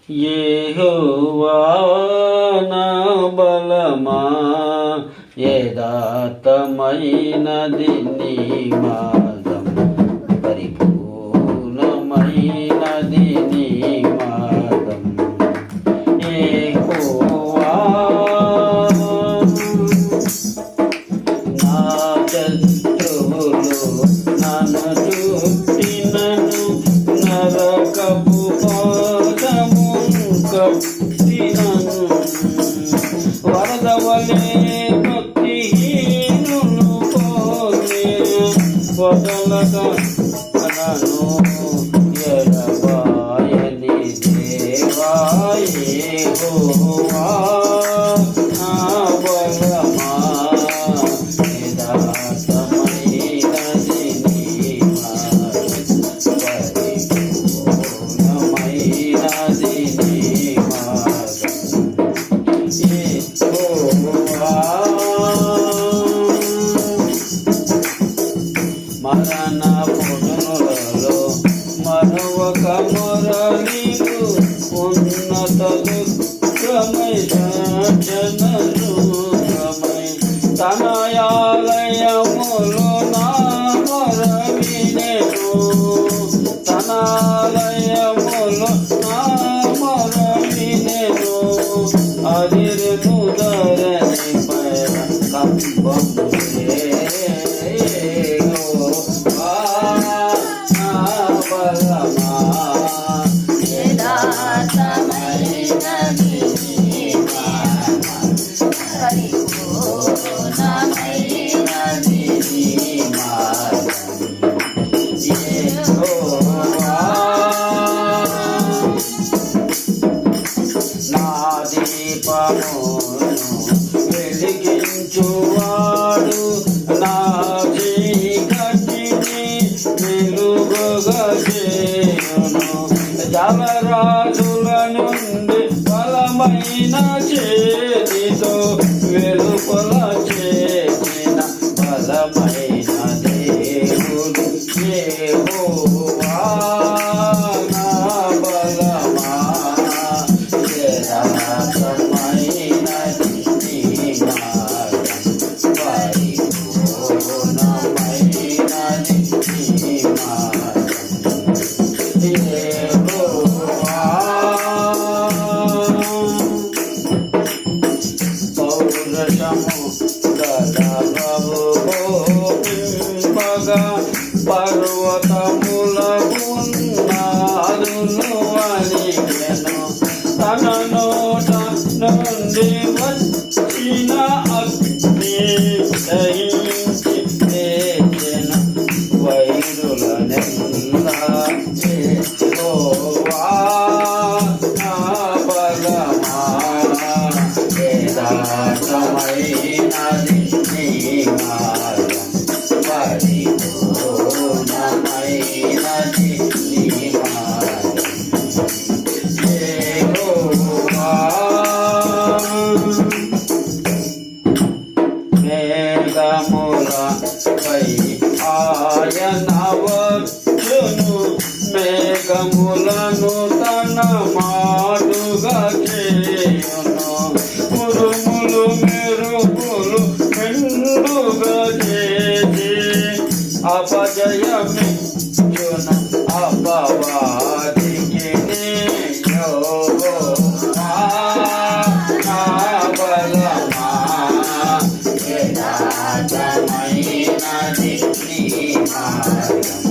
యెహోవా నా బలమా యథార్థమైనది నీ మార్గం పరిపూర్ణమైనది నీ మార్గం యెహోవా నా శత్రువులు నన్ను చుట్టినను నరకపు పాదము కట్టినను వరద వలె భక్తిహీనులు పోలే వదలక నన్ను ఎడబాయని దేవా యెహోవా నా బలమా యథార్థమైనది నీ మార్గం పరిపూర్ణమైనది నీ మార్గం యెహోవా మరణ పుటనులలో మరొక మొరలికు ఉన్నత దుఃఖమై జనరుగమై తన ఆలయములో నా మొరవినెను తన ఆలయములో నా మొరవినెను అదిరెను ధరణి పైన కంపములే బలమా యథార్థమైనది నీ మార్గం పరిపూర్ణమైనది నీ మార్గం యెహోవా నా దీపమును వెలిగించువాడు నా చీకటిని వెలుగుగా చేయును జలరాజుల నుండి బలమైన చేతితో వెలుపల చేసిన బలమైన దేవుడు యెహోవా నా బలమా యథార్థమైనది నీ మార్గం పరిపూర్ణమైనది నీ మార్గం యెహోవా పౌరుషము గల ప్రభువో పింపగా పర్వతములకున్నాదును అలిగెను తన నోట నుండి వచ్చిన అగ్ని దహించి లేచెను వైరులనెల్లా యెహోవా నా బలమా యథార్థమైనది నీ మార్గం పరిపూర్ణమైనది నీ మార్గం యెహోవా మేఘములపై ఆయన వచ్చును మేఘములను తన మాటుగా చేయును ఉరుములు మెరుపులు మెండుగా చేసి అపజయమిచ్చును అపవాదికి యెహోవా నా బలమా యథార్థమైనది నీ మార్గం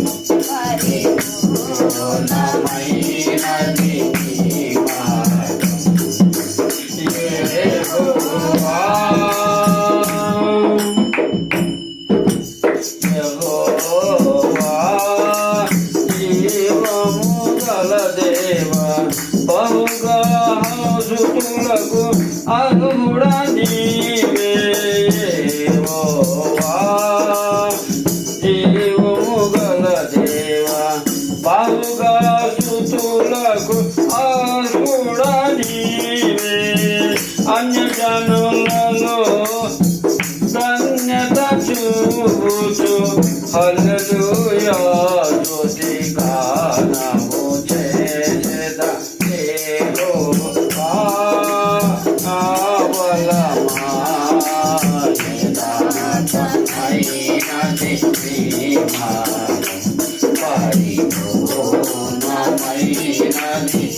పరిపూర్ణమైనది నీ మార్గం యెహోవా యెహోవా జీవము గల దేవా బహుగా పరిపూర్ణమైనది